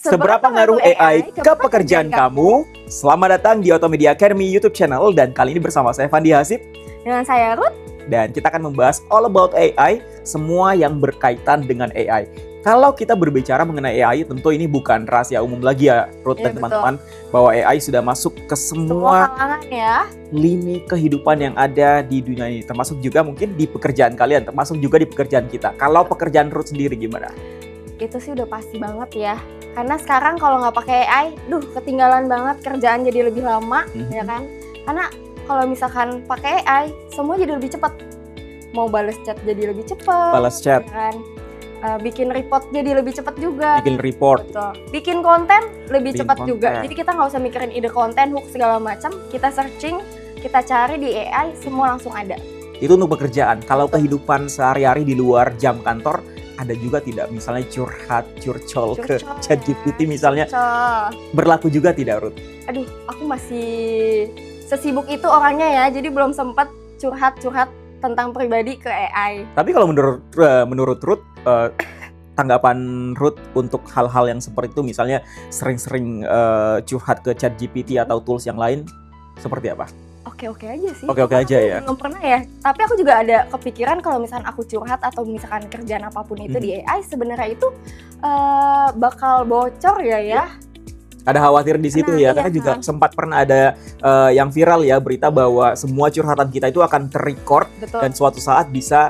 Seberapa ngaruh AI ke pekerjaan kamu? Selamat datang di Automedia Academy YouTube channel, dan kali ini bersama saya Fandi Hasib Dengan saya Ruth. dan kita akan membahas all about AI, semua yang berkaitan dengan AI. Kalau kita berbicara mengenai AI, tentu ini bukan rahasia umum lagi ya, Ruth dan teman-teman, bahwa AI sudah masuk ke semua kalangan ya. lini kehidupan yang ada di dunia ini, termasuk juga mungkin di pekerjaan kalian, termasuk juga di pekerjaan kita. Kalau pekerjaan Ruth sendiri gimana? Itu sih udah pasti banget ya. Karena sekarang kalau nggak pakai AI, ketinggalan banget, kerjaan jadi lebih lama, ya kan? Karena kalau misalkan pakai AI, semua jadi lebih cepat. Mau balas chat jadi lebih cepat. Balas chat. Ya kan? Bikin report jadi lebih cepat juga. Bikin report. Betul. Bikin konten lebih Bikin cepat konten. juga. Jadi kita nggak usah mikirin ide konten, hook segala macam. Kita searching, kita cari di AI, semua langsung ada. Itu untuk pekerjaan. Kalau kehidupan sehari-hari di luar jam kantor, ada juga tidak? Misalnya curhat, curcol ke ChatGPT misalnya. Berlaku juga tidak, Ruth? Aduh, aku masih sesibuk itu orangnya ya, jadi belum sempat curhat-curhat tentang pribadi ke AI. Tapi kalau menurut Ruth, tanggapan Ruth untuk hal-hal yang seperti itu, misalnya sering-sering curhat ke ChatGPT atau tools yang lain, seperti apa? Oke-oke aja sih. Oke-oke aja ya? Belum pernah ya, tapi aku juga ada kepikiran kalau misalkan aku curhat atau misalkan kerjaan apapun itu di AI, sebenarnya itu bakal bocor ya. Ada khawatir di situ ya, karena juga sempat pernah ada yang viral ya, berita bahwa semua curhatan kita itu akan terrecord dan suatu saat bisa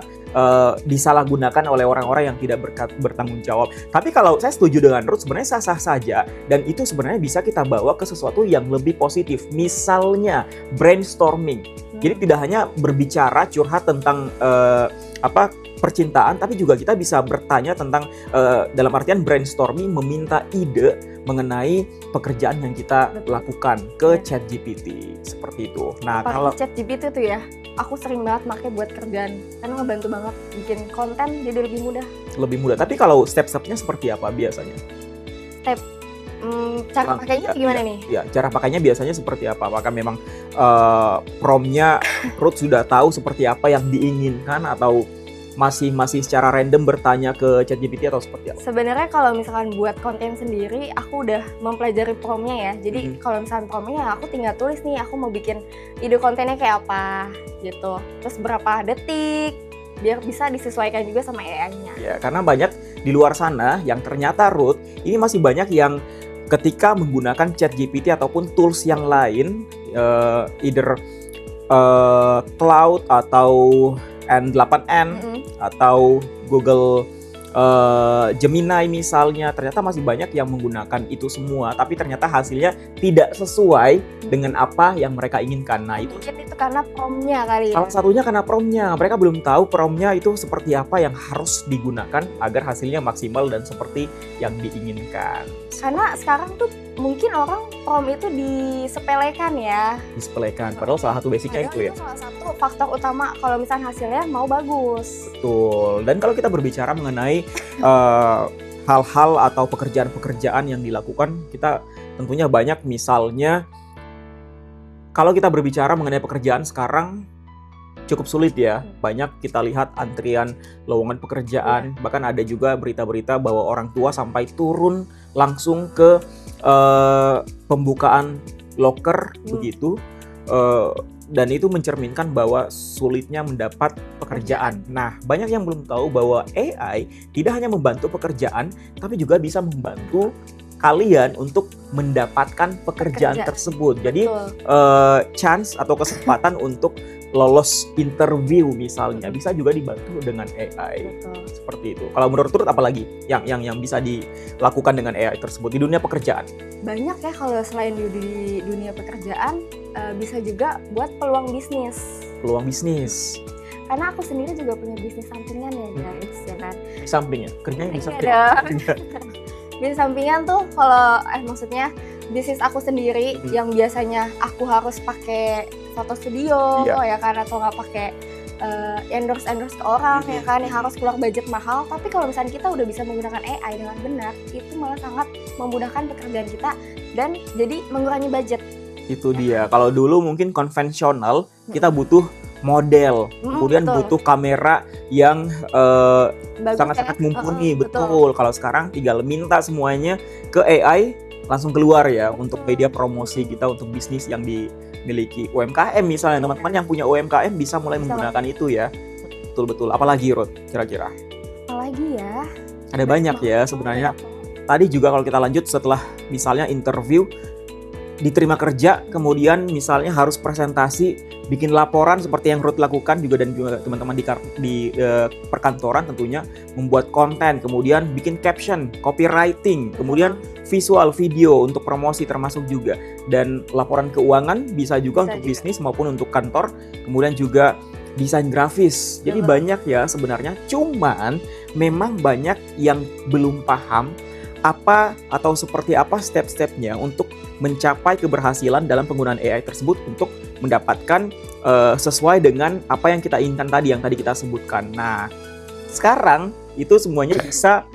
disalahgunakan oleh orang-orang yang tidak bertanggung jawab. Tapi kalau saya setuju dengan Ruth, sebenarnya sah-sah saja, dan itu sebenarnya bisa kita bawa ke sesuatu yang lebih positif. Misalnya brainstorming. Jadi tidak hanya berbicara curhat tentang percintaan, tapi juga kita bisa bertanya tentang dalam artian brainstorming, meminta ide mengenai pekerjaan yang kita lakukan ke ChatGPT seperti itu. Nah, kalau ChatGPT itu ya, aku sering banget pakai buat kerjaan karena ngebantu banget bikin konten jadi lebih mudah. Lebih mudah. Tapi kalau step-stepnya seperti apa biasanya? Cara pakainya gimana nih? Ya, cara pakainya biasanya seperti apa? Apakah memang prompt-nya Ruth sudah tahu seperti apa yang diinginkan, atau masih secara random bertanya ke ChatGPT atau seperti apa? Sebenarnya kalau misalkan buat konten sendiri, aku udah mempelajari prompt-nya ya. Jadi kalau misalkan prompt-nya aku tinggal tulis nih, aku mau bikin ide kontennya kayak apa gitu. Terus berapa detik, biar bisa disesuaikan juga sama AI-nya. Ya, karena banyak di luar sana yang ternyata, Ruth, ini masih banyak yang ketika menggunakan ChatGPT ataupun tools yang lain, either Cloud atau N8N atau Google Gemini misalnya, ternyata masih banyak yang menggunakan itu semua, tapi ternyata hasilnya tidak sesuai dengan apa yang mereka inginkan. Nah, mungkin itu karena prompt-nya kali ya. Salah satunya karena prompt-nya. Mereka belum tahu prompt-nya itu seperti apa yang harus digunakan agar hasilnya maksimal dan seperti yang diinginkan. Karena sekarang tuh mungkin orang prompt itu disepelekan ya. Disepelekan, padahal salah satu basicnya itu ya. Itu salah satu faktor utama kalau misalnya hasilnya mau bagus. Betul. Dan kalau kita berbicara mengenai hal-hal atau pekerjaan-pekerjaan yang dilakukan, kita tentunya banyak. Misalnya kalau kita berbicara mengenai pekerjaan sekarang cukup sulit ya. Banyak kita lihat antrian lowongan pekerjaan. Bahkan ada juga berita-berita bahwa orang tua sampai turun langsung ke pembukaan loker begitu. Dan itu mencerminkan bahwa sulitnya mendapat pekerjaan. Nah, banyak yang belum tahu bahwa AI tidak hanya membantu pekerjaan, tapi juga bisa membantu kalian untuk mendapatkan pekerjaan tersebut. Jadi chance atau kesempatan untuk lolos interview misalnya bisa juga dibantu dengan AI. Seperti itu. Kalau menurut Ruth, apa lagi yang bisa dilakukan dengan AI tersebut di dunia pekerjaan? Banyak ya, kalau selain di dunia pekerjaan, bisa juga buat peluang bisnis. Peluang bisnis. Karena aku sendiri juga punya bisnis sampingan ya guys, ya kan? Sampingnya? Kerjanya di samping? Bisnis sampingan tuh kalau maksudnya bisnis aku sendiri yang biasanya aku harus pakai foto studio ya kan, atau nggak pakai endorse ke orang ya kan, yang harus keluar budget mahal. Tapi kalau misalnya kita udah bisa menggunakan AI dengan benar, itu malah sangat memudahkan pekerjaan kita dan jadi mengurangi budget. Itu dia. Kalau dulu mungkin konvensional, kita butuh model, kemudian butuh kamera yang sangat-sangat mumpuni, betul. Kalau sekarang tinggal minta semuanya ke AI, langsung keluar ya untuk media promosi kita untuk bisnis yang dimiliki UMKM misalnya. Teman-teman yang punya UMKM bisa mulai menggunakan itu ya. Betul-betul. Apalagi Ruth kira-kira? Apalagi ya? Ada banyak ya sebenarnya. Tadi juga kalau kita lanjut setelah misalnya interview, diterima kerja, kemudian misalnya harus presentasi, bikin laporan seperti yang Ruth lakukan juga, dan juga teman-teman di perkantoran tentunya membuat konten, kemudian bikin caption, copywriting, kemudian visual, video untuk promosi termasuk juga, dan laporan keuangan bisa juga untuk bisnis maupun untuk kantor, kemudian juga desain grafis. Jadi banyak ya sebenarnya, cuman memang banyak yang belum paham apa atau seperti apa step-stepnya untuk mencapai keberhasilan dalam penggunaan AI tersebut untuk mendapatkan sesuai dengan apa yang kita inginkan tadi, yang tadi kita sebutkan. Nah, sekarang itu semuanya bisa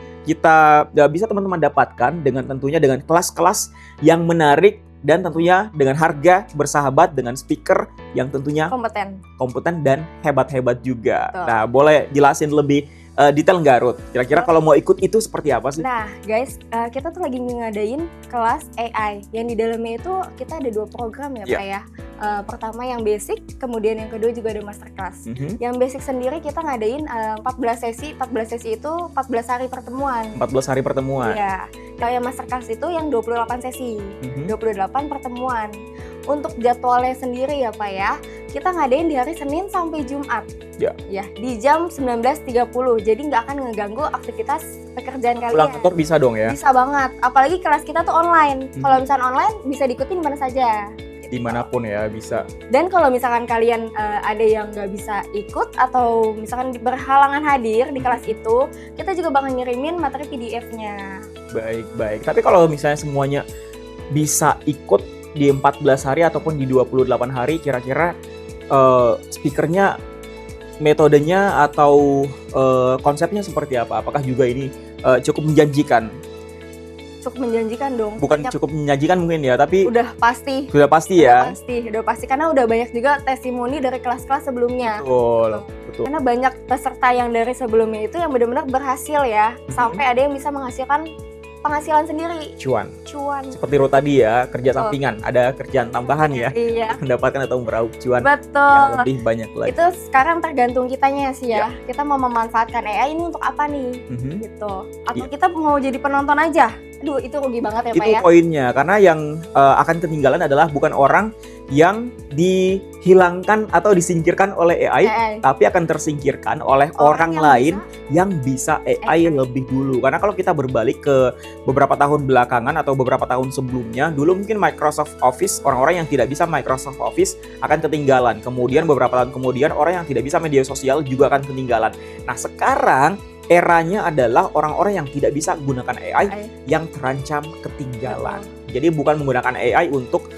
teman-teman dapatkan dengan tentunya dengan kelas-kelas yang menarik dan tentunya dengan harga bersahabat, dengan speaker yang tentunya kompeten dan hebat-hebat juga. Nah, boleh jelasin lebih detail nggak, Ruth? Kira-kira kalau mau ikut itu seperti apa sih? Nah, guys, kita tuh lagi ngadain kelas AI yang di dalamnya itu kita ada 2 program ya, Pak ya. Pertama yang basic, kemudian yang kedua juga ada masterclass. Yang basic sendiri kita ngadain 14 sesi. 14 sesi itu 14 hari pertemuan. 14 hari pertemuan. Iya. Kalau yang masterclass itu yang 28 sesi. 28 pertemuan. Untuk jadwalnya sendiri ya Pak ya, kita ngadain di hari Senin sampai Jumat. Ya, di jam 19.30. Jadi nggak akan ngeganggu aktivitas pekerjaan kalian. Pulang kantor bisa dong ya? Bisa banget. Apalagi kelas kita tuh online. Kalau misalnya online bisa diikutin di mana saja. Dimanapun ya bisa. Dan kalau misalkan kalian ada yang nggak bisa ikut atau misalkan berhalangan hadir di kelas itu, kita juga bakal ngirimin materi PDF-nya. Baik. Tapi kalau misalnya semuanya bisa ikut di 14 hari ataupun di 28 hari, kira-kira speakernya, metodenya atau konsepnya seperti apa? Apakah juga ini cukup menjanjikan? Cukup menjanjikan dong. Bukan cukup menjanjikan mungkin ya, tapi udah pasti. Sudah pasti ya. Udah pasti karena udah banyak juga testimoni dari kelas-kelas sebelumnya. Betul. Karena banyak peserta yang dari sebelumnya itu yang benar-benar berhasil ya, sampai ada yang bisa menghasilkan penghasilan sendiri. Cuan. Seperti Ruth tadi ya, kerja sampingan, ada kerjaan tambahan ya. Iya. Mendapatkan atau meraup cuan. Betul. Yang lebih banyak lagi. Itu sekarang tergantung kitanya sih ya. Kita mau memanfaatkan AI ini untuk apa nih? Gitu. Atau kita mau jadi penonton aja? Aduh, itu rugi banget ya Pak ya. Itu poinnya, karena yang akan ketinggalan adalah bukan orang yang dihilangkan atau disingkirkan oleh AI, tapi akan tersingkirkan oleh orang lain yang bisa AI lebih dulu. Karena kalau kita berbalik ke beberapa tahun belakangan atau beberapa tahun sebelumnya, dulu mungkin Microsoft Office, orang-orang yang tidak bisa Microsoft Office akan ketinggalan. Kemudian beberapa tahun kemudian orang yang tidak bisa media sosial juga akan ketinggalan. Nah, sekarang eranya adalah orang-orang yang tidak bisa menggunakan AI yang terancam ketinggalan. Jadi bukan menggunakan AI untuk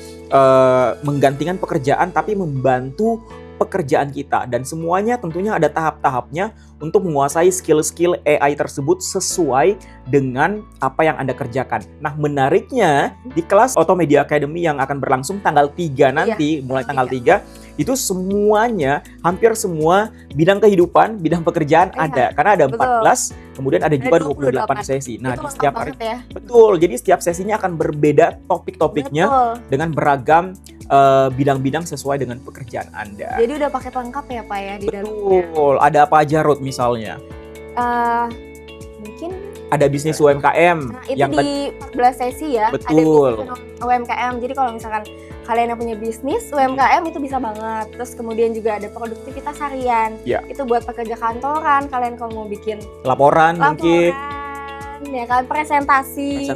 menggantikan pekerjaan, tapi membantu pekerjaan kita. Dan semuanya tentunya ada tahap-tahapnya untuk menguasai skill-skill AI tersebut sesuai dengan apa yang Anda kerjakan. Nah, menariknya di kelas Auto Media Academy yang akan berlangsung tanggal 3 nanti, mulai tanggal 3, itu semuanya, hampir semua bidang kehidupan, bidang pekerjaan ada. Karena ada 14, kemudian ada juga 28 sesi. Nah, di setiap hari, betul. Jadi setiap sesinya akan berbeda topik-topiknya dengan beragam bidang-bidang sesuai dengan pekerjaan Anda. Jadi udah paket lengkap ya Pak ya di dalamnya. Betul. Ada apa aja, Ruth, misalnya? Mungkin ada bisnis UMKM. Nah, itu yang di 14 sesi ya. Betul. Ada bisnis UMKM. Jadi kalau misalkan kalian yang punya bisnis UMKM itu bisa banget. Terus kemudian juga ada produktivitas harian. Itu buat pekerja kantoran. Kalian kalau mau bikin laporan mungkin. Ya kan, presentasi.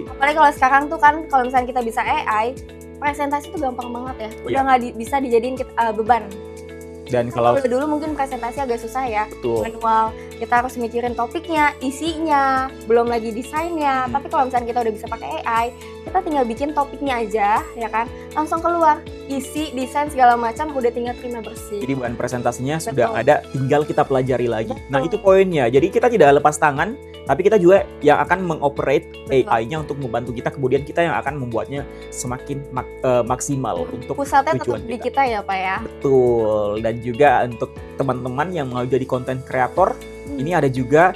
Apalagi kalau sekarang tuh kan kalau misalnya kita bisa AI, presentasi itu gampang banget ya. Udah nggak bisa dijadiin beban. Dan kalau dulu mungkin presentasi agak susah ya, manual, kita harus mikirin topiknya, isinya, belum lagi desainnya. Tapi kalau misalnya kita udah bisa pakai AI, kita tinggal bikin topiknya aja, ya kan, langsung keluar, isi, desain segala macam, udah tinggal terima bersih. Jadi bahan presentasinya sudah ada, tinggal kita pelajari lagi. Nah, itu poinnya. Jadi kita tidak lepas tangan, tapi kita juga yang akan mengoperate Betul. AI-nya untuk membantu kita, kemudian kita yang akan membuatnya semakin maksimal untuk Pusatnya tetap tujuan di kita ya Pak ya. Betul. Dan juga untuk teman-teman yang mau jadi content creator, ini ada juga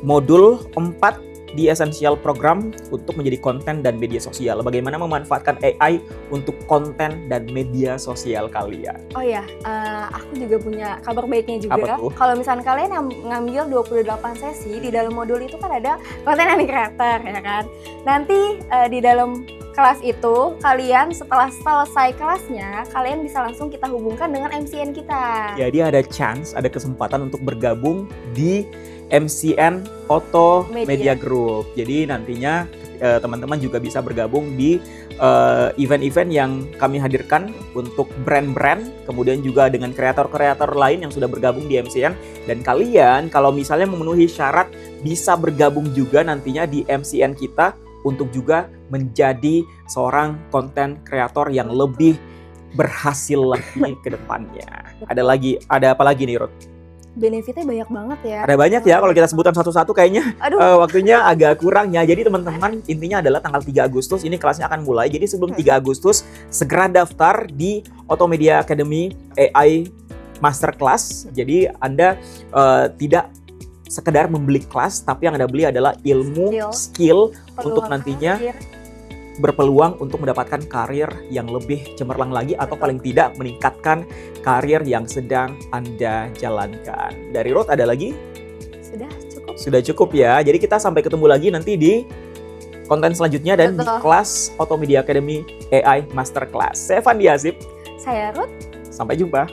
modul 4 di Essential Program untuk menjadi konten dan media sosial. Bagaimana memanfaatkan AI untuk konten dan media sosial kalian. Oh ya, aku juga punya kabar baiknya juga. Apa tuh? Kalau misalnya kalian yang ngambil 28 sesi, di dalam modul itu kan ada konten and creator ya kan. Nanti di dalam kelas itu, kalian setelah selesai kelasnya, kalian bisa langsung kita hubungkan dengan MCN kita. Jadi ada chance, ada kesempatan untuk bergabung di MCN Auto Media Group. Jadi nantinya teman-teman juga bisa bergabung di event-event yang kami hadirkan untuk brand-brand, kemudian juga dengan kreator-kreator lain yang sudah bergabung di MCN. Dan kalian kalau misalnya memenuhi syarat bisa bergabung juga nantinya di MCN kita untuk juga menjadi seorang konten kreator yang lebih berhasil lagi ke depannya. Ada apa lagi nih, Ruth? Benefitnya banyak banget ya. Ada banyak ya, kalau kita sebutkan satu-satu kayaknya waktunya agak kurang ya. Jadi teman-teman, intinya adalah tanggal 3 Agustus ini kelasnya akan mulai. Jadi sebelum 3 Agustus segera daftar di Auto Media Academy AI Masterclass. Jadi Anda tidak sekedar membeli kelas, tapi yang Anda beli adalah ilmu, skill untuk nantinya berpeluang untuk mendapatkan karir yang lebih cemerlang lagi, atau paling tidak meningkatkan karir yang sedang Anda jalankan. Dari Ruth ada lagi? Sudah cukup. Sudah cukup ya. Jadi kita sampai ketemu lagi nanti di konten selanjutnya dan di kelas Auto Media Academy AI Masterclass. Saya Fandi Asip. Saya Ruth. Sampai jumpa.